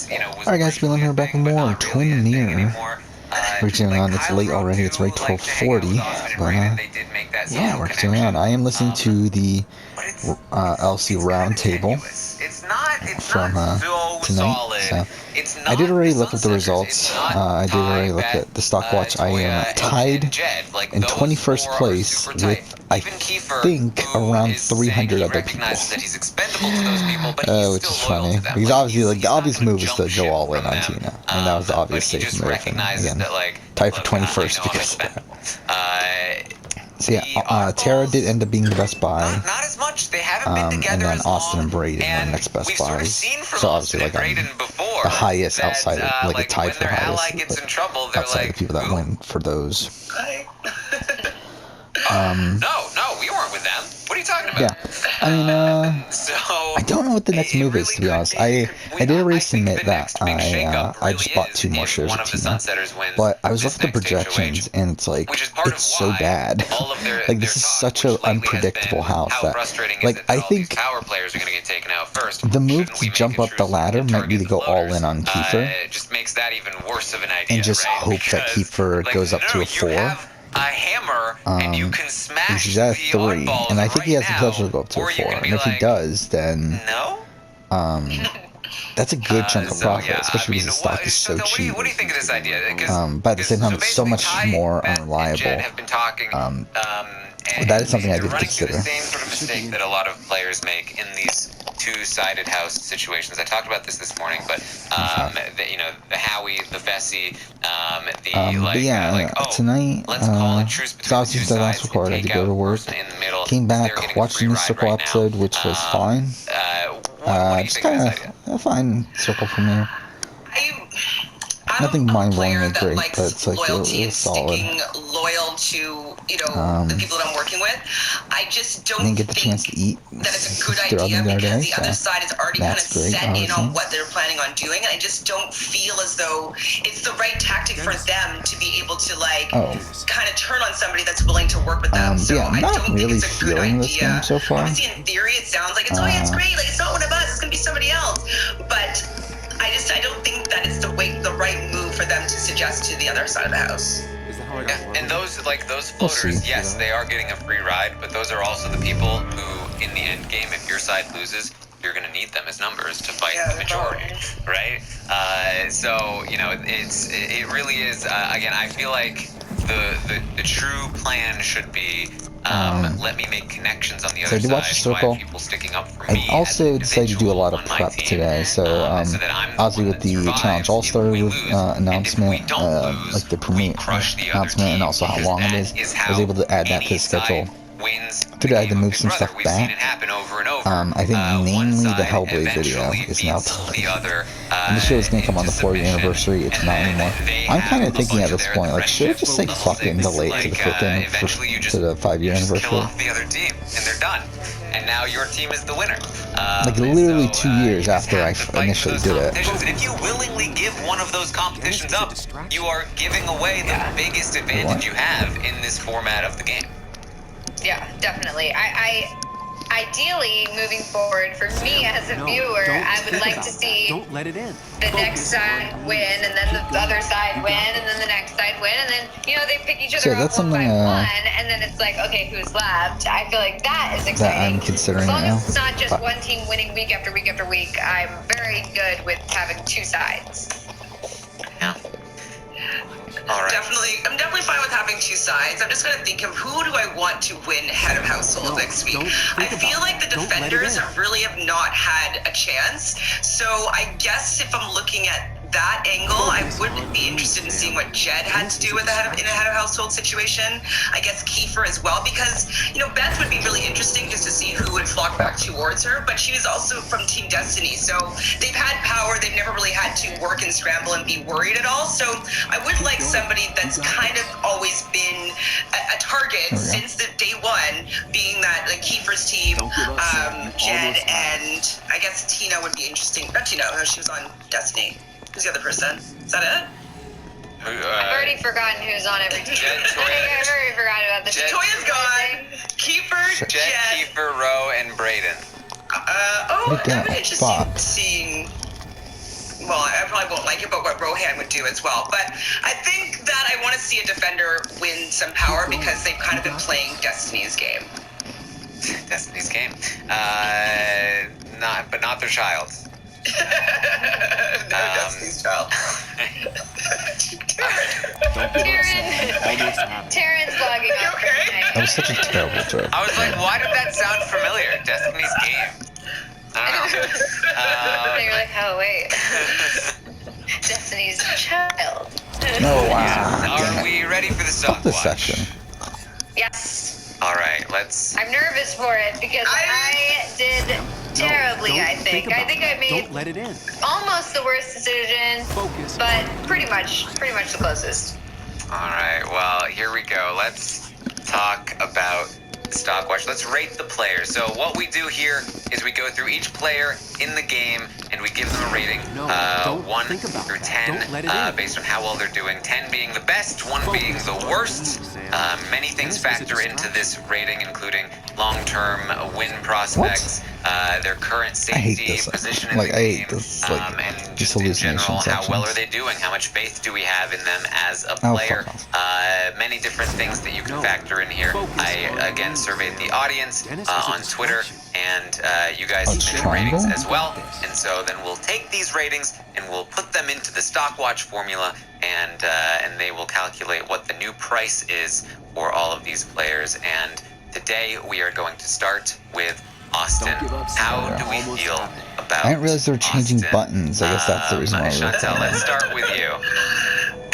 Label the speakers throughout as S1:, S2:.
S1: Alright guys, we're here back with more Twin Mirror. We're continuing on, it's late already, it's already 12:40, but yeah, we're continuing on. I am listening to the LC Roundtable from tonight, so I did already look at the results. I did already look at the stock watch. I am tied in 21st place with, I think, around 300 other people. Which is funny, because obviously, like, the obvious move is to go all in on Tina. I mean, that was the obvious safe move, and again, tied for 21st because of that. So yeah, Tara did end up being the best buy, and then Austin and Braden were the next best buys. So obviously, like, I'm the highest outside of, like, a tied for highest, outside of the people that win for those.
S2: No, we weren't with them. What are you talking about?
S1: Yeah, I mean, I don't know what the next move is, to be honest. I did already submit that I just bought 2 more shares of Tina, but I was looking at the projections, and it's like, it's so bad. Like, this is such an unpredictable house that, like, I think the move to jump up the ladder might be to go all in on Kiefer, and just hope that Kiefer goes up to a 4.
S2: A hammer, and you can smash
S1: he's at a 3, and I think he has the potential to go up to a 4. And if he does, then that's a good chunk of profit, especially because the stock is so cheap.
S2: What do you think of this idea?
S1: But at the same time, it's so much more unreliable. That is something I did consider.
S2: The same sort of mistake that a lot of players make in these two-sided house situations. I talked about this morning, but the Howie, the Bessie,
S1: tonight, so obviously the last record, I had to go to work, came back, watched the new Circle episode, which was fine. Just kind of a fine Circle premiere. Nothing mind-blowingly great, but it's like it was solid.
S3: Loyal to the people that I'm working with. I just don't
S1: didn't get the chance to eat
S3: that it's a good idea because the other side is already kind of set in on what they're planning on doing, and I just don't feel as though it's the right tactic for them to be able to kind of turn on somebody that's willing to work with them. So
S1: yeah, I'm not really feeling this game so far.
S3: Obviously, in theory, it sounds like it's it's great. Like, it's not one of us. It's gonna be somebody else. But I don't think that it's the right move for them to suggest to the other side of the house.
S2: Yeah, and those floaters, yes, they are getting a free ride, but those are also the people who, in the end game, if your side loses, you're going to need them as numbers to fight the majority, right? So, it really is, again, I feel like the true plan should be, let me make connections on the other side.
S1: Circle.
S2: People sticking up for
S1: I
S2: me
S1: also decided to do a lot of prep today, so obviously with the Challenge All-Star announcement, like the premiere announcement, and also how long it is, I was able to add that to the schedule. Today I had to move some stuff back. I think mainly the Hellblade video is now delayed. And the show is going to come on the 4th anniversary, it's not anymore. I'm kind of thinking at this point, like, should I just, like, fucking delay it to the 5th anniversary, to the 5-year anniversary?
S2: The other team, and they're done. And now your team is the winner.
S1: Like, literally 2 years after I initially did it.
S2: And if you willingly give one of those competitions up, you are giving away the biggest advantage you have in this format of the game.
S4: Yeah, definitely. Ideally, moving forward, for me as a viewer, I would like to see the next side win, and then the other side win, and then the next side win, and then, they pick each other up one by one, and then it's like, okay, who's left? I feel like that is exciting.
S1: That I'm considering
S4: as long
S1: now.
S4: as it's not just one team winning week after week after week, I'm very good with having 2 sides.
S2: Yeah. All right.
S3: I'm definitely fine with having 2 sides. I'm just going to think of who do I want to win head of household next week. I feel like the defenders really have not had a chance. So I guess if I'm looking at that angle, I would be interested in seeing what Jed had to do with in a head of household situation. I guess Kiefer as well, because Beth would be really interesting just to see who would flock back towards her. But she was also from Team Destiny, so they've had power. They've never really had to work and scramble and be worried at all. So I would like somebody that's kind of always been a target since the day one, being that like Kiefer's team, Jed, and I guess Tina would be interesting. Not Tina, she was on Destiny. Who's the other person? Is that it?
S4: I've already forgotten who's on every team. I've already forgotten about this.
S3: Toya's gone. Kiefer,
S2: Jed, Kiefer, Roe, and Braden.
S3: That would be interesting seeing. Well, Bohan would do as well. But I think that I want to see a defender win some power because they've kind of been playing Destiny's game.
S2: Destiny's game. Not their child.
S3: They're Destiny's child.
S4: Taryn's logging off.
S3: Okay?
S1: That was such a terrible joke.
S2: I was like, why did that sound familiar? Destiny's game. I don't know.
S4: You're like, oh wait. Destiny's child.
S1: No, wow.
S2: Are we ready for the
S1: Fuck this
S2: stopwatch?
S1: section.
S4: Yes.
S2: All right, let's.
S4: I'm nervous for it because I did terribly, I think. I think I made
S5: Don't let it in.
S4: almost the worst decision,
S5: Focus.
S4: but pretty much the closest.
S2: All right, well, here we go. Let's talk about stopwatch. Let's rate the players. So what we do here is we go through each player in the game and we give them a rating,
S5: No, don't
S2: 1
S5: think about
S2: through
S5: that.
S2: 10,
S5: Don't let it in.
S2: based on how well they're doing. 10 being the best, 1 being the worst. Many things factor into this rating, including long-term win prospects, their current
S1: I hate
S2: safety,
S1: this.
S2: position in
S1: Like,
S2: the
S1: I
S2: game,
S1: hate this, like,
S2: and
S1: these
S2: just in
S1: hallucination
S2: general, how well
S1: sections.
S2: are they doing? How much faith do we have in them as a
S1: Oh,
S2: player?
S1: fuck off.
S2: Many different things that you can
S5: No.
S2: factor in here.
S5: Focus
S2: I,
S5: on
S2: again,
S5: the
S2: surveyed the audience
S5: Dennis is a
S2: on Twitter,
S5: distraction.
S2: and you guys
S1: A
S2: submitted ratings
S1: triangle?
S2: as well. And so then we'll take these ratings and we'll put them into the stopwatch formula, and they will calculate what the new price is for all of these players. And today we are going to start with Austin.
S5: Don't give up,
S2: How
S5: Sarah.
S2: do we
S5: Almost
S2: feel
S5: happened.
S2: about
S1: I didn't realize they were changing
S2: Austin?
S1: buttons. I guess that's the reason why we were
S2: Chantel, let's start with you.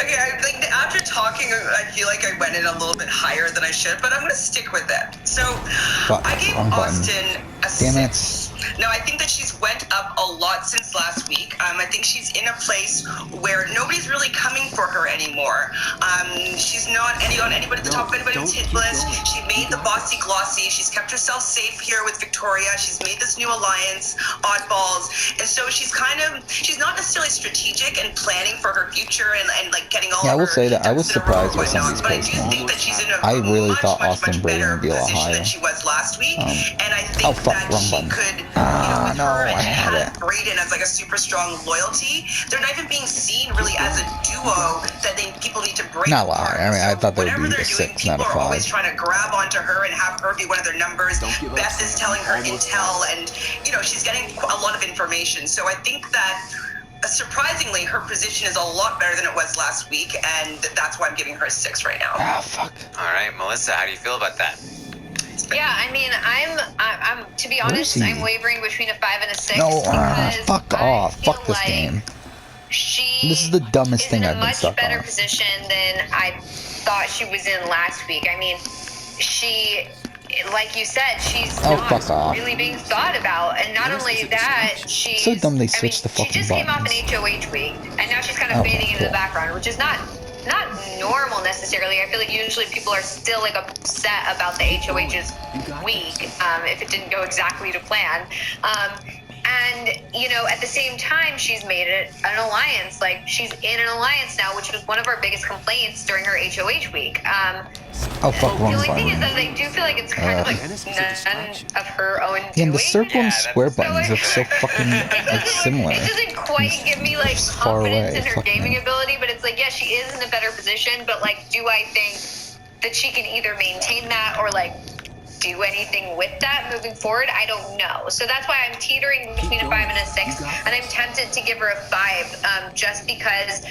S3: Okay, after talking, I feel like I went in a little bit higher than I should, but I'm going to stick with it. So,
S1: Fuck,
S3: I gave
S1: wrong button.
S3: Austin a
S1: Damn
S3: 6. No, I think that she's went up a lot since last week. I think she's in a place where nobody's really coming for her anymore. She's not on anybody at the top of anybody's hit list. She made the bossy glossy. She's kept herself safe here with Victoria. She's made this new alliance, Oddballs, and so she's not necessarily strategic and planning for her future and like getting all.
S1: Yeah, I will
S3: her
S1: say that I was
S3: ducks in a row
S1: surprised with some of
S3: and
S1: these
S3: whatnot, but I do
S1: placements.
S3: think that she's in a
S1: I really
S3: much,
S1: thought
S3: much,
S1: Austin
S3: much
S1: Braden
S3: better
S1: would be a lot
S3: position
S1: higher.
S3: than she was last week, and I think
S1: Oh, fuck,
S3: that
S1: wrong
S3: she
S1: button.
S3: could, with
S1: no,
S3: her
S1: I had
S3: and
S1: it.
S3: Braden as like a super strong loyalty, they're not even being seen really as a duo that people need to break
S1: Not
S3: apart.
S1: lying. I mean, I thought they would
S3: whatever
S1: be
S3: they're
S1: a
S3: doing,
S1: 6, not
S3: people
S1: a
S3: are always
S1: 5.
S3: trying to grab onto her and have her be one of their numbers.
S5: Don't give up,
S3: Beth is
S5: Sam.
S3: telling her
S5: Almost
S3: intel, and she's getting a lot of information. So I think that surprisingly, her position is a lot better than it was last week, and that's why I'm giving her a 6 right now.
S1: Ah, fuck.
S2: All right, Melissa, how do you feel about that?
S4: Yeah, I mean, I'm to be
S1: Where
S4: honest,
S1: is he?
S4: I'm wavering between a 5 and a 6.
S1: No,
S4: because
S1: fuck
S4: I
S1: off.
S4: feel
S1: Fuck this
S4: like
S1: game.
S4: She
S1: This is the dumbest
S4: is
S1: thing
S4: in
S1: I've
S4: a
S1: been
S4: much
S1: stuck
S4: better
S1: on.
S4: position than I thought she was in last week. I mean, she, like you said, she's
S1: Oh,
S4: not
S1: fuck off.
S4: really being thought about, and not
S5: Dennis
S4: only
S5: is a
S4: that,
S5: distraction.
S4: she's
S1: So dumb they
S4: I mean,
S1: switched the fucking
S4: she just came off an
S1: buttons.
S4: HOH week, and now she's kind of
S1: Oh,
S4: fading into
S1: cool.
S4: the background, which is not normal necessarily. I feel like usually people are still like upset about the HOH's week if it didn't go exactly to plan. And, at the same time, she's made it an alliance. Like, she's in an alliance now, which was one of our biggest complaints during her HOH week.
S1: Oh, fuck,
S4: The
S1: wrong
S4: only thing is
S1: button.
S4: that I do feel like it's kind of like
S5: Dennis is a
S4: none
S5: distraction.
S4: of her own
S1: Yeah, and the
S4: doing.
S1: circle and
S2: Yeah,
S1: square
S2: that's-
S1: buttons are so fucking like similar.
S4: It doesn't quite give me like
S1: It's far
S4: confidence
S1: away,
S4: in her
S1: fuck
S4: gaming
S1: me.
S4: ability, but it's like, yeah, she is in a better position, but like, do I think that she can either maintain that or like do anything with that moving forward? I don't know. So that's why I'm teetering between a 5 and a 6, and I'm tempted to give her a 5, just because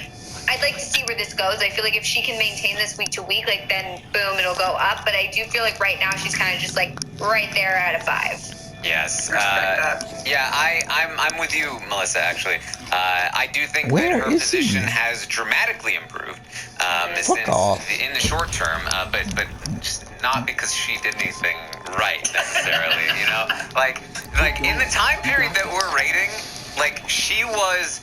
S4: I'd like to see where this goes. I feel like if she can maintain this week to week, like then boom, it'll go up. But I do feel like right now she's kind of just like right there at a 5.
S2: Yes.
S3: Respect
S2: Yeah, I'm with you, Melissa, actually. I do think
S1: Where
S2: that her
S1: is he?
S2: position has dramatically improved since
S1: off.
S2: in the short term, but just not because she did anything right necessarily, Like in the time period that we're rating, like she was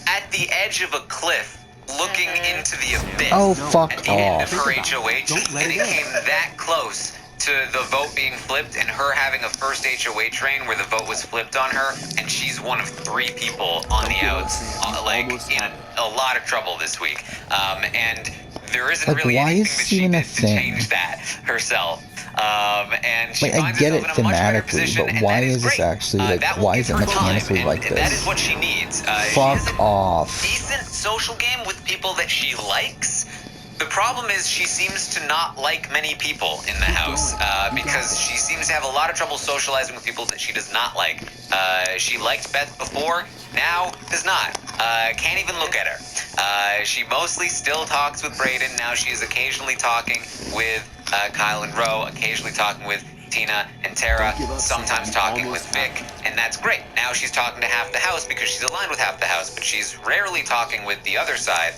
S2: at the edge of a cliff looking into the abyss.
S1: Oh, fuck
S2: at the end of
S1: off.
S2: her HOH,
S5: Don't let
S2: and
S5: it
S2: it
S5: in.
S2: came that close to the vote being flipped and her having a first HOH train where the vote was flipped on her, and she's one of 3 people on the outs, like in a lot of trouble this week. And there isn't
S1: Like,
S2: really
S1: why
S2: anything
S1: is
S2: that
S1: this
S2: she
S1: even a
S2: did to
S1: thing?
S2: change that herself. And she
S1: like, I
S2: finds
S1: get it
S2: herself in a much better
S1: thematically,
S2: position,
S1: but
S2: and
S1: why
S2: that
S1: is this
S2: great.
S1: actually, like,
S2: That will
S1: why
S2: give
S1: is it
S2: her time,
S1: mechanically
S2: and
S1: like
S2: that
S1: this?
S2: is what she needs. She
S1: Fuck
S2: has a
S1: off.
S2: decent social game with people that she likes. The problem is she seems to not like many people in the house because she seems to have a lot of trouble socializing with people that she does not like. She liked Beth before, now does not. Can't even look at her. She mostly still talks with Brayden. Now she is occasionally talking with Kyle and Ro, occasionally talking with Tina and Tara, sometimes talking with Vic, and that's great. Now she's talking to half the house because she's aligned with half the house, but she's rarely talking with the other side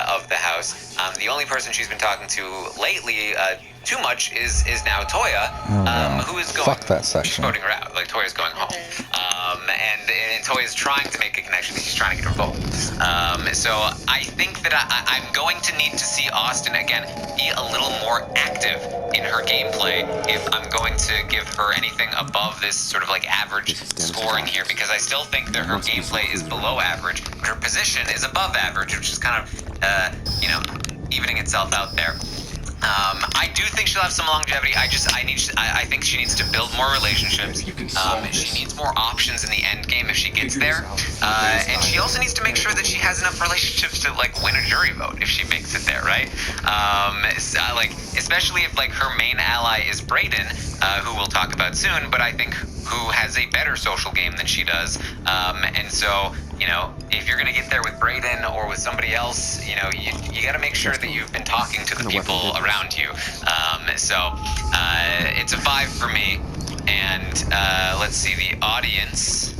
S2: of the house. The only person she's been talking to lately too much is now Toya, who is going.
S1: Fuck that section.
S2: She's voting her out. Like Toya's going home, and Toya's trying to make a connection. She's trying to get her vote. So I think that I'm going to need to see Austin again be a little more active in her gameplay if I'm going to give her anything above this sort of like average scoring here, because I still think that her gameplay is below average, but her position is above average, which is kind of evening itself out there. I do think she'll have some longevity. I think she needs to build more relationships. She needs more options in the end game if she gets there. And she also needs to make sure that she has enough relationships to like win a jury vote if she makes it there, right? Like especially if like her main ally is Brayden, who we'll talk about soon, but I think who has a better social game than she does. And so, you know, if you're gonna get there with Brayden or with somebody else, you know, you got to make sure that you've been talking to the people around you. So it's a 5 for me, and let's see, the audience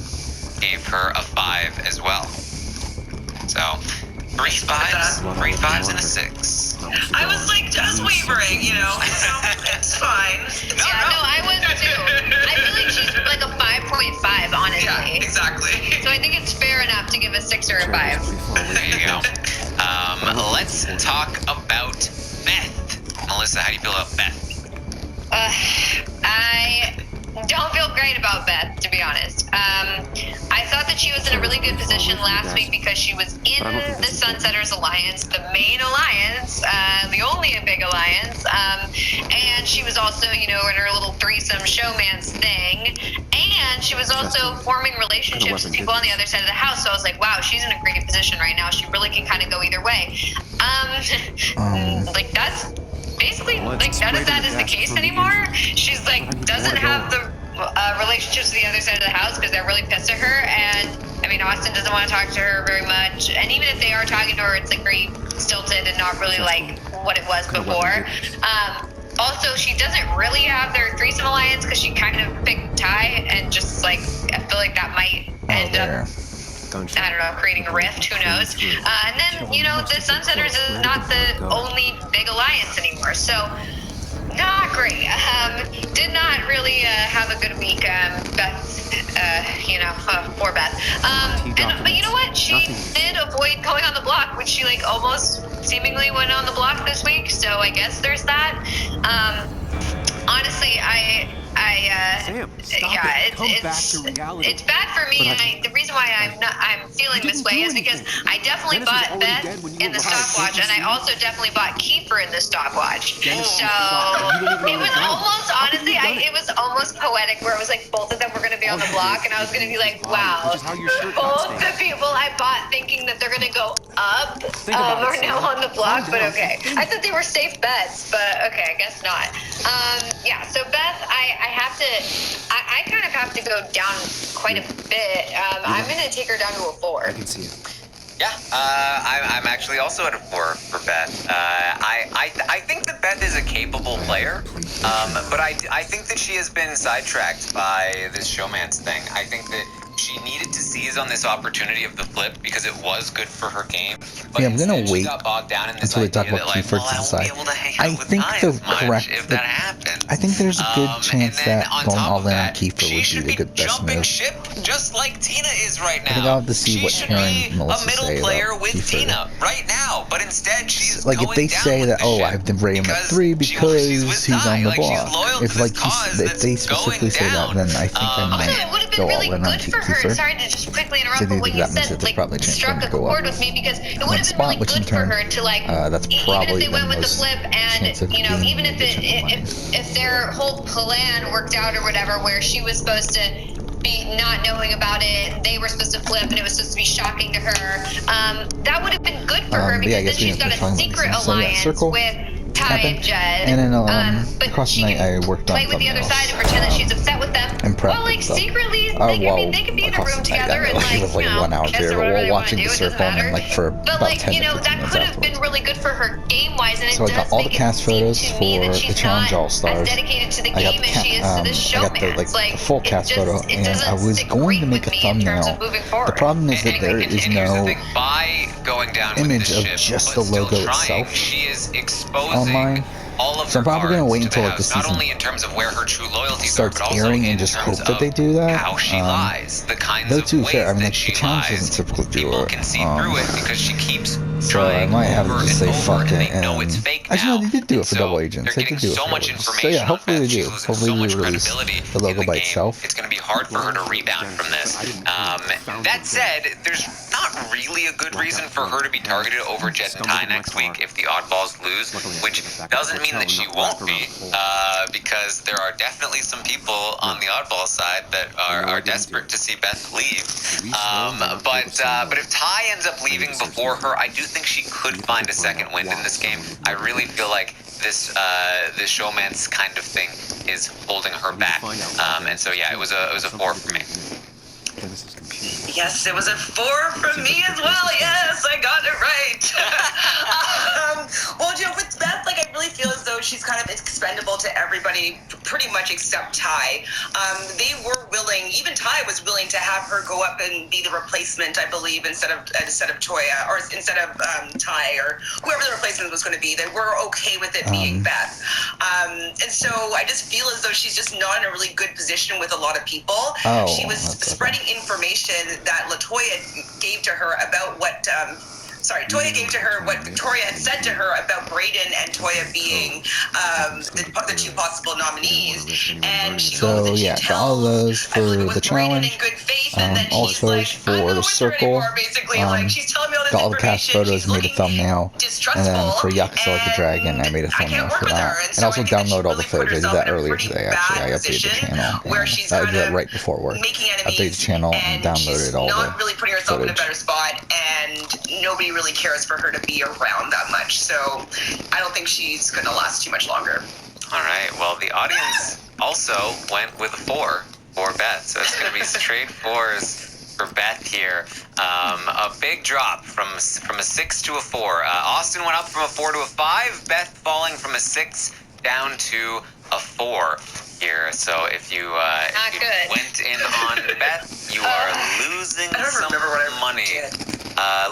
S2: gave her a 5 as well. So 3 5s and a 6.
S3: I was like just wavering, you know. So it's fine.
S4: No, I was too. I feel like she's like a 5.5, honestly.
S3: Yeah, exactly.
S4: So I think it's fair enough to give a 6 or a 5.
S2: There you go. Let's talk about Beth. Melissa, how do you feel about Beth?
S4: I don't feel great about Beth, to be honest. I thought that she was in a really good position last week because she was in the Sunsetters Alliance, the main alliance, the only big alliance, and she was also, you know, in her little threesome showman's thing, and she was also forming relationships with people on the other side of the house. So I was like, wow, she's in a great position right now. She really can kind of go either way. Like that's basically like none of that is the case anymore. She's like doesn't have the relationships with the other side of the house because they're really pissed at her, and I mean Austin doesn't want to talk to her very much, and even if they are talking to her, it's like very stilted and not really like what it was before. Also, she doesn't really have their threesome alliance because she kind of picked Ty, and just like I feel like that might end up, I don't know, creating a rift, who knows. And then, you know, the Sunsetters is not the only big alliance anymore, so not great. Did not really have a good week, Beth, you know, poor Beth. But you know what? She did avoid going on the block, which she like almost seemingly went on the block this week, so I guess there's that. Honestly, it's bad for me, and the reason why I'm feeling this way is because I definitely bought Beth in the stopwatch, and I also definitely bought Kiefer in the stopwatch. So it was almost, honestly, it was almost poetic, where it was like both of them were going to be on the block, and I was going to be like, wow, both the people I bought thinking that they're going to go up are now on the block, but okay. I thought they were safe bets, but okay, I guess not. Yeah, so Beth, I kind of have to go down quite a bit. I'm going to take her down to a 4.
S5: I can see it.
S2: Yeah, I'm actually also at a 4 for Beth. I think that Beth is a capable player, but I think that she has been sidetracked by this showman's thing. I think that she needed to seize on this opportunity of the flip because it was good for her game. But
S1: yeah, I'm gonna wait
S2: got bogged down in this
S1: until we talk about Kiefer to decide. I think the correct.
S2: If that happens.
S1: I think there's a good chance that going all in on Kiefer would be the good best move.
S2: Ship just like Tina is right now.
S1: I think I'll have to see what Karen and Melissa say about
S2: with
S1: Kiefer.
S2: Tina right now, but instead she's
S1: like if they say that, oh, I've been rating him at 3 because he's on the block. If they specifically say that, then I think I might.
S4: have been really good for her. Sorry to just quickly interrupt, but what you said like struck a chord with me because it would have been really good for her to like even if they went with the flip and you know even if their whole plan worked out or whatever where she was supposed to be not knowing about it, they were supposed to flip and it was supposed to be shocking to her, that would have been good for her because then she's got a secret alliance with Ty and Jed.
S1: And then
S4: but
S1: across the night I worked on
S4: play with the other side and pretend that she's upset with them. Well, like secretly, they could be in a room together and like, you know,
S1: 1 hour
S4: kiss
S1: period.
S4: or whatever
S1: We're
S4: they want to
S1: watching
S4: do.
S1: the
S4: It doesn't
S1: circle and
S4: matter.
S1: then like for
S4: But
S1: about
S4: like,
S1: 10
S4: you know, that could have been really good for her game-wise, and
S1: so
S4: it
S1: I got
S4: does
S1: all the
S4: make
S1: cast
S4: it seem
S1: photos
S4: to me that
S1: for the
S4: she's
S1: Challenge
S4: not
S1: All-Stars.
S4: as dedicated to the
S1: I got
S4: game
S1: the
S4: as she is to this
S1: I got the
S4: showman.
S1: like full cast photo, and I was going to make a thumbnail. The problem is that there is no image of just the logo itself
S2: She is exposing
S1: online.
S2: all of
S1: So I'm probably gonna wait until like the
S2: not
S1: season
S2: only in terms of where her true loyalties
S1: starts
S2: are, but
S1: airing
S2: also
S1: and just hope that they do that.
S2: how she lies, the kinds
S1: Though
S2: of
S1: to be
S2: ways
S1: fair, I mean,
S2: that
S1: like,
S2: she
S1: the challenge
S2: lies.
S1: doesn't typically do
S2: People
S1: it.
S2: can see through it because she keeps
S1: So I
S2: trying
S1: might have to
S2: over
S1: just say
S2: and
S1: fuck
S2: over, and
S1: it
S2: they know
S1: and
S2: it's fake
S1: actually
S2: now.
S1: no, they did do it for
S2: So
S1: Double Agents. They
S2: they're
S1: did do
S2: getting
S1: it
S2: so
S1: for
S2: much
S1: Double Agents. So
S2: information
S1: yeah, hopefully
S2: on
S1: they
S2: Beth.
S1: do.
S2: She's losing
S1: Hopefully
S2: so
S1: they
S2: much
S1: release
S2: credibility
S1: the logo
S2: in the
S1: by
S2: game.
S1: itself.
S2: It's going to be hard for her to rebound from this. That said, there's not really a good reason for her to be targeted over Jed and Ty next week if the Oddballs lose, which doesn't mean that she won't be, because there are definitely some people on the Oddball side that are desperate to see Beth leave. But if Ty ends up leaving before her, I do think she could find a second wind in this game. I really feel like this showman's kind of thing is holding her back. And so yeah, it was a 4 for me.
S3: Yes, it was a 4 from me as well. Yes, I got it right. Well, Joe, with Beth, like, I really feel as though she's kind of expendable to everybody, pretty much except Ty. They were willing, even Ty was willing to have her go up and be the replacement, I believe, instead of Toya, or instead of Ty, or whoever the replacement was going to be. They were okay with it being Beth. And so I just feel as though she's just not in a really good position with a lot of people. She was spreading information that LaToya gave to her about what Toya gave to her what Victoria had said to her about Brayden and Toya being the 2 possible nominees. And she goes and she tells
S1: all those for the challenge.
S3: In good faith, and then
S1: also
S3: like,
S1: for the circle.
S3: Like, she's telling me all this
S1: got all the cast photos, made a thumbnail, and then for Yakuza Like a Dragon, I made a thumbnail for that. And also download all the footage. I did that earlier today, actually. I updated the channel. I did that right before work. Updated the channel and downloaded all the
S3: not really putting herself in a
S1: footage.
S3: better spot, and nobody really cares for her to be around that much. So I don't think she's going to last too much longer.
S2: All right. Well, the audience also went with a 4 for Beth, so it's going to be straight 4s for Beth here. A big drop from a 6 to a 4. Austin went up from a 4 to a 5. Beth falling from a 6 down to a 4 here. So if you went in on Beth, you are losing some money.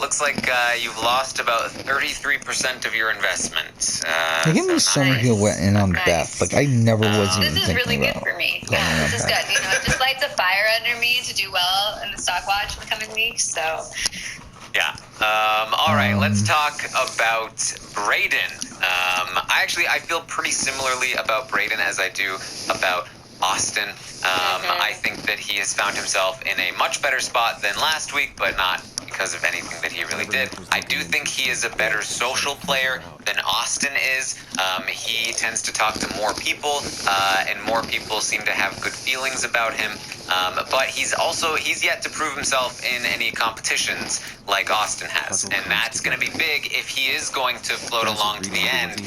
S2: Looks like you've lost about 33% of your investment.
S1: I can't believe so many people went in on Beth. Like, I never was even thinking about.
S4: This is really good for me. Yeah, this is good. You know, it just lights a fire under me to do well in the stock watch in the coming weeks. So.
S2: Yeah. All right. Let's talk about Brayden. I feel pretty similarly about Brayden as I do about Austin. I think that he has found himself in a much better spot than last week, but not because of anything that he really did. I do think he is a better social player than Austin is. He tends to talk to more people, and more people seem to have good feelings about him. But he's yet to prove himself in any competitions like Austin has, and that's going to be big if he is going to float along to the end.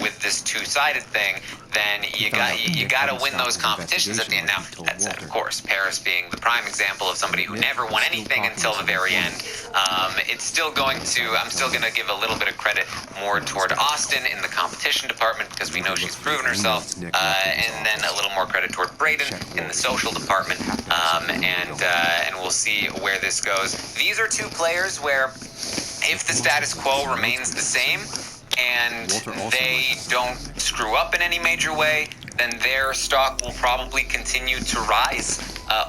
S2: With this 2-sided thing, then you got to win those competitions at the end. Now, that said, of course, Paris being the prime example of somebody who never won anything until the very end. I'm still going to give a little bit of credit more toward Austin in the competition department because we know she's proven herself, and then a little more credit toward Brayden in the social department, and we'll see where this goes. These are 2 players where if the status quo remains the same and they don't screw up in any major way, then their stock will probably continue to rise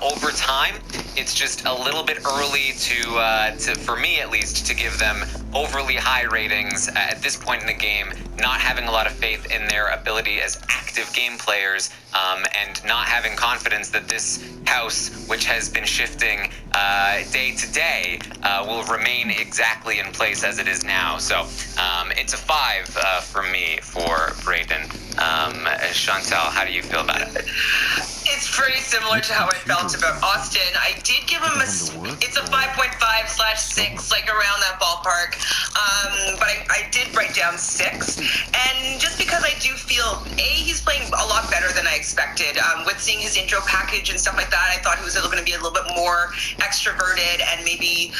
S2: over time. it's just a little bit early to for me at least, to give them overly high ratings at this point in the game, not having a lot of faith in their ability as active game players, and not having confidence that this house, which has been shifting day to day, will remain exactly in place as it is now. So it's a 5 from me for Brayden. Chantal, how do you feel about it?
S3: It's pretty similar to how I felt about Austin. I did give him it's a 5.5/6, like around that ballpark. But I did write down 6. And just because I do feel, he's playing a lot better than I expected. With seeing his intro package and stuff like that, I thought he was going to be a little bit more extroverted and maybe,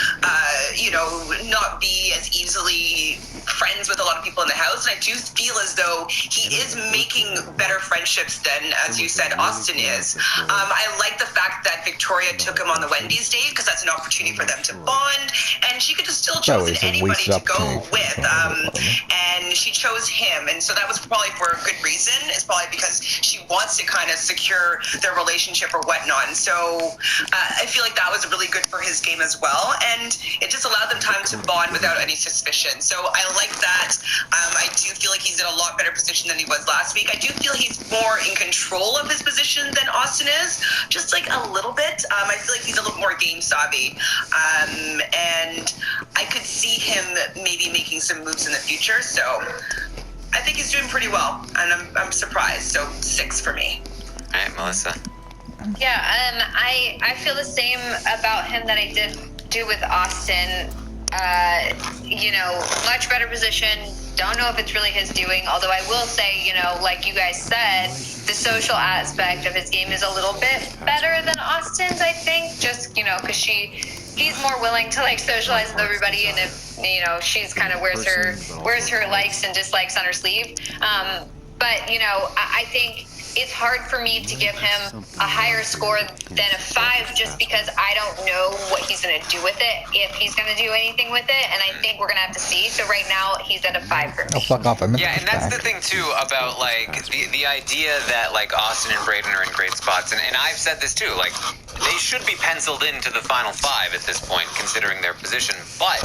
S3: not be as easily friends with a lot of people in the house. And I do feel as though he is making better friendships than, as you said, Austin is. I like the fact that Victoria took him on the Wendy's date, because that's an opportunity for them to bond, and she could have still chosen anybody to go with, and she chose him, and so that was probably for a good reason. It's probably because she wants to kind of secure their relationship or whatnot, and so I feel like that was really good for his game as well, and it just allowed them time to bond without any suspicion. So I like that. I do feel like he's in a lot better position than he was last week. I do feel he's more in control of his position than Austin is, just like a little bit. I feel like he's a little more game savvy, and I could see him maybe making some moves in the future. So I think he's doing pretty well, and I'm surprised. So 6 for me.
S2: All right, Melissa.
S4: Yeah, I feel the same about him that I did do with Austin. Much better position. Don't know if it's really his doing, although I will say, like you guys said, the social aspect of his game is a little bit better than Austin's, I think, just, because he's more willing to, like, socialize with everybody, and if, she's kind of wears her likes and dislikes on her sleeve. But, I think it's hard for me to give him a higher score than a 5, just because I don't know what he's going to do with it, if he's going to do anything with it, and I think we're going to have to see. So right now, he's at a 5 for me.
S1: Oh, fuck off.
S2: Yeah, and that's the thing, too, about, like, the idea that, like, Austin and Brayden are in great spots, and I've said this, too, like, they should be penciled into the final 5 at this point, considering their position, but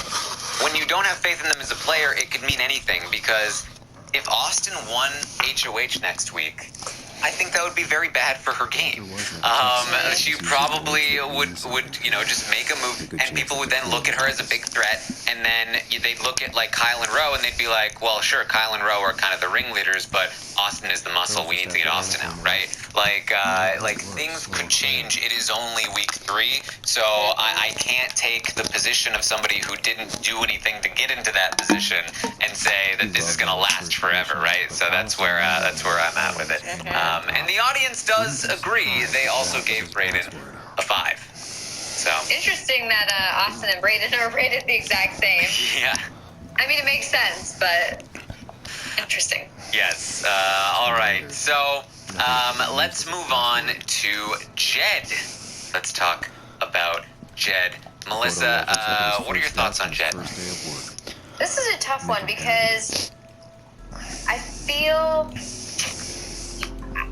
S2: when you don't have faith in them as a player, it could mean anything, because if Austin won HOH next week, I think that would be very bad for her game. She probably would just make a move, and people would then look at her as a big threat, and then they'd look at, like, Kyle and Rowe, and they'd be like, well, sure, Kyle and Rowe are kind of the ringleaders, but Austin is the muscle. We need to get Austin out, right? Like things could change. It is only week 3, so I can't take the position of somebody who didn't do anything to get into that position and say that this is going to last forever, right? So that's where I'm at with it. And the audience does agree. They also gave Brayden a 5. So
S4: interesting that Austin and Brayden are rated the exact same.
S2: Yeah.
S4: I mean, it makes sense, but interesting.
S2: Yes. All right. So let's move on to Jed. Let's talk about Jed. Melissa, what are your thoughts on Jed?
S4: This is a tough one because I feel...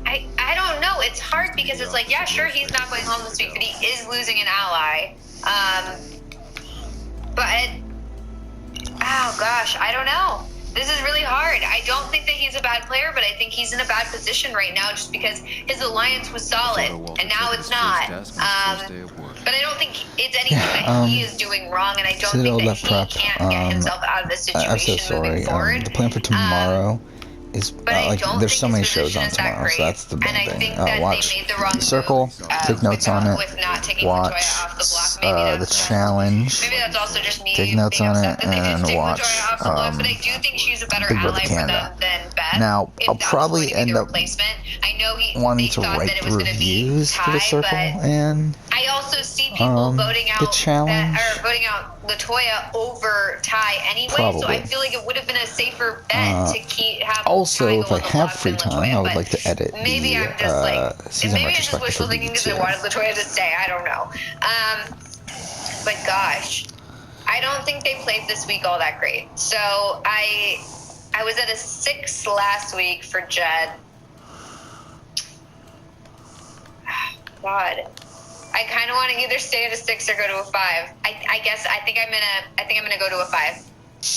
S4: I don't know. It's hard because it's like, yeah, sure, he's not going home this week, but he is losing an ally. But, oh gosh, I don't know. This is really hard. I don't think that he's a bad player, but I think he's in a bad position right now just because his alliance was solid, and now it's not. But I don't think it's anything that he is doing wrong, and I don't think that he can't get himself out of this situation
S1: I'm so sorry.
S4: moving forward.
S1: The plan for tomorrow is there's so many shows on tomorrow, so that's the bad thing. Watch Circle, take notes on it, watch the challenge, take notes on it, and watch Big Brother Canada. Now, I'll probably end up wanting to write the reviews for the Circle and
S4: I also see people voting out
S1: the challenge.
S4: voting out Latoya over Ty anyway,
S1: Probably.
S4: so I feel like it would have been a safer bet to have
S1: also,
S4: Ty
S1: if I have free time, I would like to edit
S4: maybe I'm just
S1: season
S4: maybe I'm just
S1: retrospective
S4: wishful
S1: for
S4: thinking because I
S1: BT2.
S4: wanted Latoya to stay. I don't know. But gosh, I don't think they played this week all that great. So I was at a 6 last week for Jed. God. I kind of want to either stay at a 6 or go to a 5. I guess I think I'm gonna go to a 5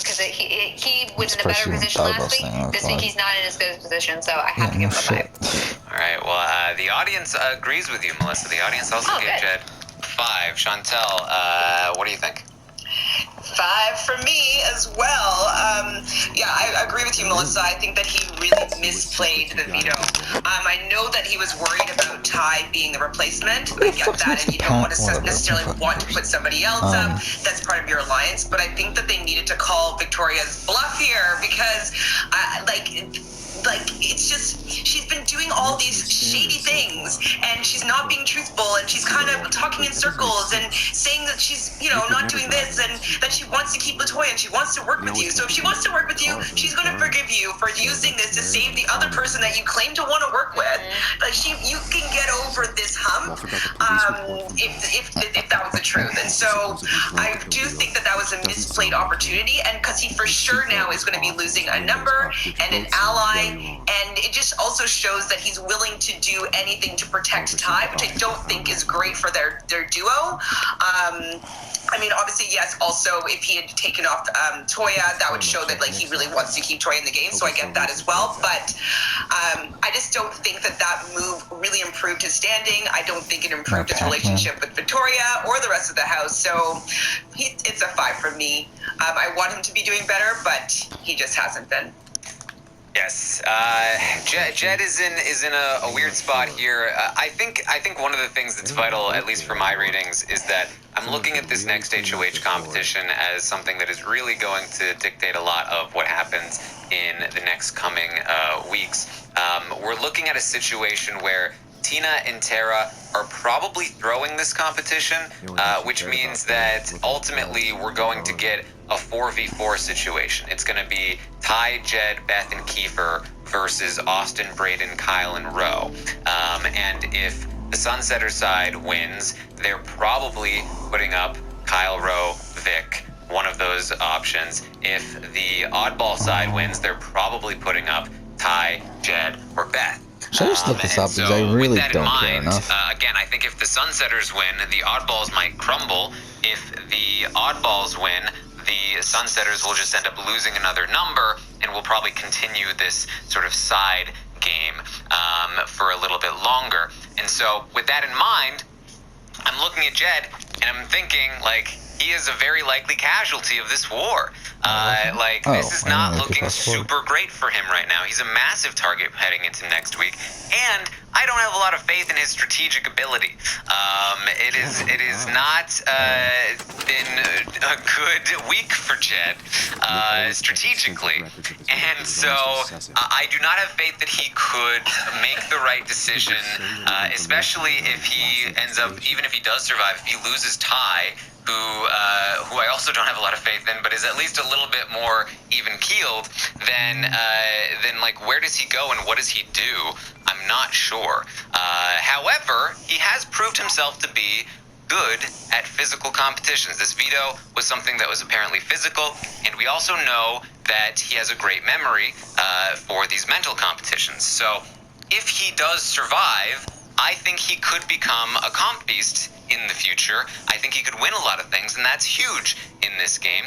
S4: because he was in a better position last week. This week he's not in as good a position, so I have to give him a 5.
S2: All right. Well, the audience agrees with you, Melissa. The audience also gave Jed 5. Chantel, what do you think?
S3: 5 for me as well. Yeah, I agree with you, Melissa. I think that he really misplayed the veto. I know that he was worried about Ty being the replacement. I get that, and you don't want to necessarily want to put somebody else up that's part of your alliance. But I think that they needed to call Victoria's bluff here because, it's just she's been doing all these shady things, and she's not being truthful, and she's kind of talking in circles and saying that she's, not doing this, and that she wants to keep LaToya and she wants to work with you. So if she wants to work with you, she's going to forgive you for using this to save the other person that you claim to want to work with. Like you can get over this hump if that was the truth. And so I do think that was a misplayed opportunity, and because he for sure now is going to be losing a number and an ally. And it just also shows that he's willing to do anything to protect Ty, which I don't think is great for their duo. Obviously, yes, also, if he had taken off Toya, that would show that, he really wants to keep Toya in the game, so I get that as well. But I just don't think that move really improved his standing. I don't think it improved his relationship with Victoria or the rest of the house, so it's a 5 for me. I want him to be doing better, but he just hasn't been.
S2: Yes, Jed is in a weird spot here. I think one of the things that's vital, at least for my ratings, is that I'm looking at this next HOH competition as something that is really going to dictate a lot of what happens in the next coming weeks. We're looking at a situation where Tina and Tara are probably throwing this competition, which means that ultimately we're going to get a 4v4 situation. It's going to be Ty, Jed, Beth, and Kiefer versus Austin, Braden, Kyle, and Ro. And if the Sunsetter side wins, they're probably putting up Kyle, Ro, Vic, one of those options. If the oddball side wins, they're probably putting up Ty, Jed, or Beth.
S1: Should I just look this up because I really don't care enough?
S2: Again, I think if the Sunsetters win, the oddballs might crumble. If the oddballs win, the Sunsetters will just end up losing another number, and we'll probably continue this sort of side game for a little bit longer. And so with that in mind, I'm looking at Jed, and I'm thinking, he is a very likely casualty of this war. This is not looking super great for him right now. He's a massive target heading into next week, and I don't have a lot of faith in his strategic ability. It is not been a good week for Jed strategically, and so I do not have faith that he could make the right decision, especially if he ends up, even if he does survive, if he loses Ty, who I also don't have a lot of faith in, but is at least a little bit more even-keeled, then where does he go and what does he do? I'm not sure. However, he has proved himself to be good at physical competitions. This veto was something that was apparently physical, and we also know that he has a great memory for these mental competitions. So if he does survive, I think he could become a comp beast in the future. I think he could win a lot of things, and that's huge in this game.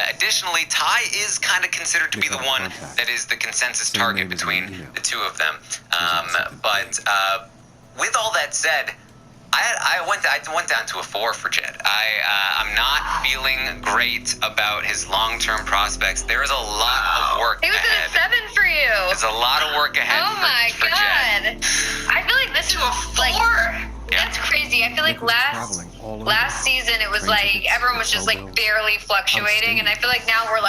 S2: Additionally, Ty is kind of considered to be the one that is the consensus target between the two of them. But with all that said, I went down to a 4 for Jed. I'm not feeling great about his long-term prospects. There is a lot of work ahead.
S4: He was at a 7 for you.
S2: There's a lot of work ahead for Jed.
S4: I feel like this is a 4. That's crazy. I feel like last season it was everyone was just barely fluctuating, and I feel like now we're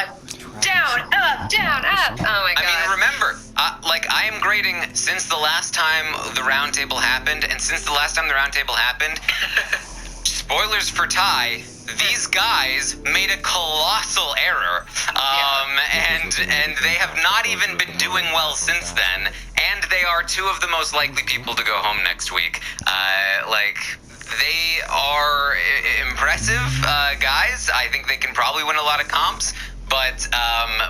S4: down, up, down, up. Oh my god.
S2: I mean, remember, I am grading since the last time the roundtable happened, and since the last time the roundtable happened, spoilers for Ty, these guys made a colossal error, and they have not even been doing well since then, and they are two of the most likely people to go home next week. They are impressive guys. I think they can probably win a lot of comps, But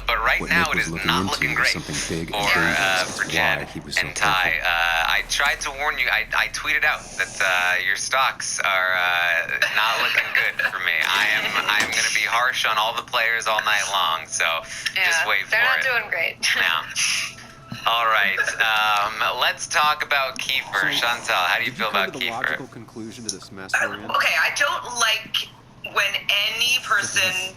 S2: right now it is not looking great for Jen and Ty. I tried to warn you. I tweeted out that your stocks are not looking good for me. I'm going to be harsh on all the players all night long. So just wait for it.
S4: They're not doing great.
S2: Yeah. All right. Let's talk about Kiefer. Chantal, how do you feel about Kiefer?
S5: Logical conclusion to this mess we're in?
S3: Okay, I don't like when any person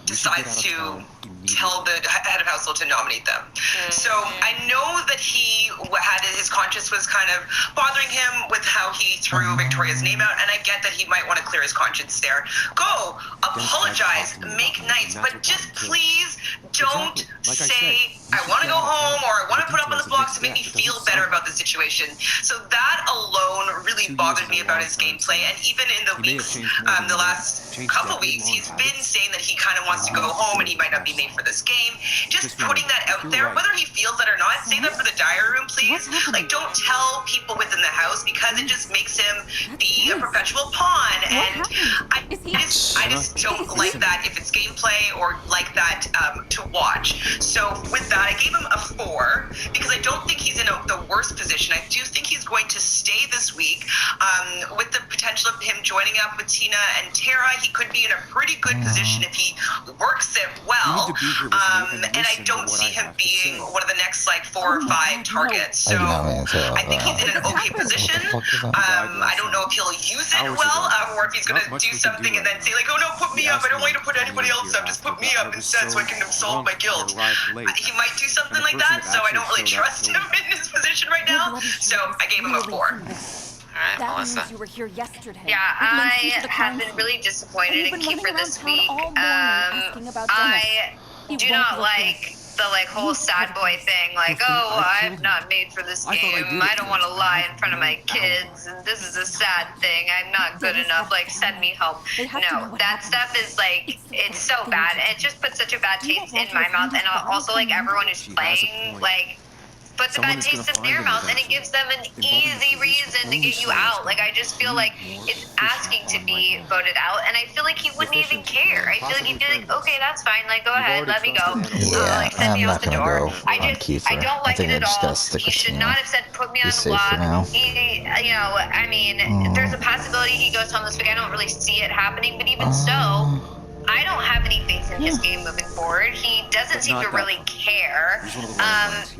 S3: decides to tell the head of household to nominate them. So I know that he had his conscience was kind of bothering him with how he threw Victoria's name out, and I get that he might want to clear his conscience there. Go, apologize, make nice, but just please don't say, I want to go home or I want to put up on the blocks to make me feel better about the situation. So that alone really bothered me about his gameplay, and even in the weeks, the last couple weeks, he's been saying that he kind of wants to go home and he might not be made for this game. Just putting that out there, whether he feels that or not, say that for the diary room, please. Like, don't tell people within the house, because it just makes him be a perpetual pawn, and I just don't like that if it's gameplay or like that to watch. So with that, I gave him a 4 because I don't think he's in the worst position. I do think he's going to stay this week with the potential of him joining up with Tina and Tara. He could be in a pretty good position if he works it well, and I don't see him being one of the next like 4 or 5 targets. So I think he's in an okay position. I don't know if he'll use it well, or if he's going to do something and then say like, oh no, put me up, I don't want you to put anybody else up, just put me up instead so I can absolve my guilt. He might do something like that, so I don't really trust him in his position right now, so I gave him a 4.
S2: Alright, Melissa.
S6: You were here yesterday.
S4: Yeah, I have been really disappointed in Kiefer this week. I do not like the whole sad boy thing, like, oh, I'm not made for this game, I don't want to lie in front of my kids, and this is a sad thing, I'm not good enough, like, send me home. No, that stuff is like, it's so bad, it just puts such a bad taste in my mouth, and also like everyone who's playing, like, puts a bad taste in their mouth, and it gives them an easy reason to get you out. Like, I just feel like it's asking to be voted out, and I feel like he wouldn't even care. I feel like he'd be like, okay, that's fine, like, go ahead, let me go. Like, send me out the door. I don't like it at all. He should not have said, put me on the block. He, I mean, there's a possibility he goes home this week. I don't really see it happening, but even so, I don't have any faith in his game moving forward. He doesn't seem to really care.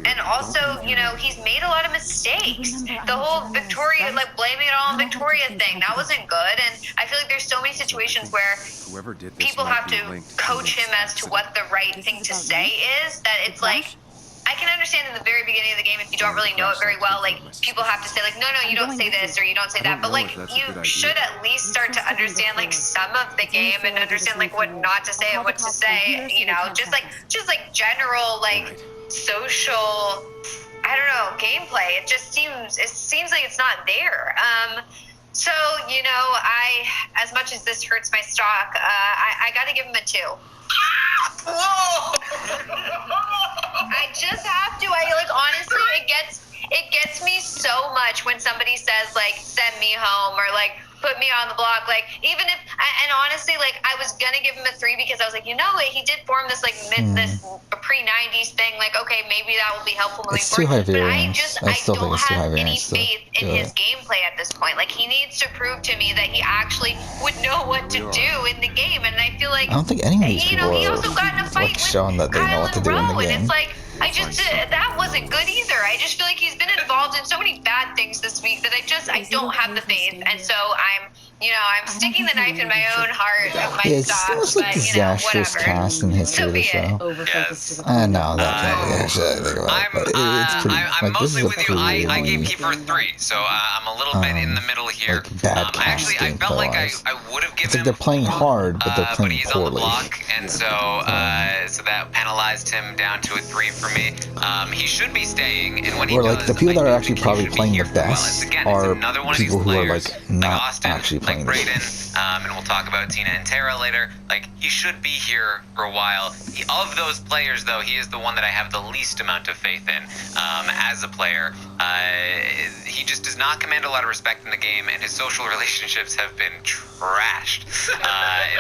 S4: And also, he's made a lot of mistakes. The whole Victoria, like, blaming it all on Victoria thing, that wasn't good. And I feel like there's so many situations where people have to coach him as to what the right thing to say is, that it's like, I can understand in the very beginning of the game, if you don't really know it very well, like, people have to say, like, no, you don't say this or you don't say that. But, like, you should at least start to understand, like, some of the game and understand, like, what not to say and what to say, just like general, like, social, I don't know, gameplay. It seems like it's not there. So, as much as this hurts my stock, I got to give him a 2.
S3: Whoa!
S4: I just have to. Honestly, it gets me so much when somebody says, like, send me home or, like, put me on the block. Like, even if, and honestly, like, I was gonna give him a 3 because I was like, he did form this, like, this pre-90s thing. Like, okay, maybe that will be helpful moving forward. But I don't have any faith in his gameplay at this point. Like, he needs to prove to me that he actually would know what to do in the game. And I feel like,
S1: I don't think any of these people
S4: he also got in a fight with
S1: showing that they know what to do in the game.
S4: And it's like, that wasn't good either. I just feel like he's been involved in so many bad things this week that I don't have the faith. And so I'm sticking the knife in my own heart of my stock.
S1: It's like disastrous cast in history of the show.
S2: Yes.
S1: I know that's
S2: I'm mostly with you. I gave Kiefer a 3, so I'm a little bit in the middle here.
S1: Bad
S2: actually, I felt like I would have given him.
S1: They're playing hard, but they're playing
S2: he's
S1: poorly.
S2: on the block, and so that penalized him down to a 3 for me. He should be staying, and when he does,
S1: the people that are actually probably playing the best are people who are not
S2: Austin,
S1: actually playing.
S2: Like Brayden, and we'll talk about Tina and Tara later. Like, he should be here for a while. Of those players, though, he is the one that I have the least amount of faith in as a player. He just does not command a lot of respect in the game, and his social relationships have been trashed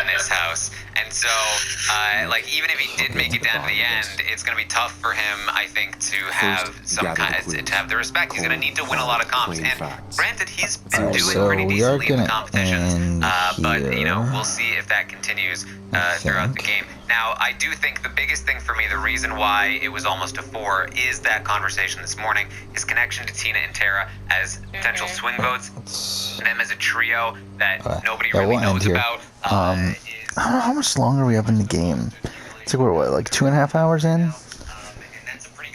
S2: in this house. And so, like, even if he did make it down to the end, it's going to be tough for him, I think, to have some kind to have the respect. He's going to need to win a lot of comps. And granted, he's been doing pretty decently in the competitions, but, you know, we'll see if that continues throughout the game. Now, I do think the biggest thing for me, the reason why it was almost a 4, is that conversation this morning, his connection to Tina and Tara as potential swing votes, them as a trio that nobody really knows about.
S1: I don't know how much longer we have in the game. It's like, we're what, like 2.5 hours in?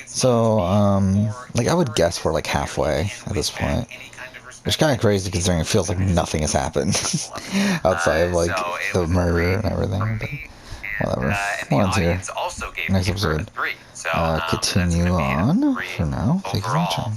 S1: So, like, I would guess we're like halfway at this point. Which is kind of crazy considering it feels like nothing has happened outside of like the murder and everything. But whatever. One's here. Next episode. Continue on for now. Thank you for watching.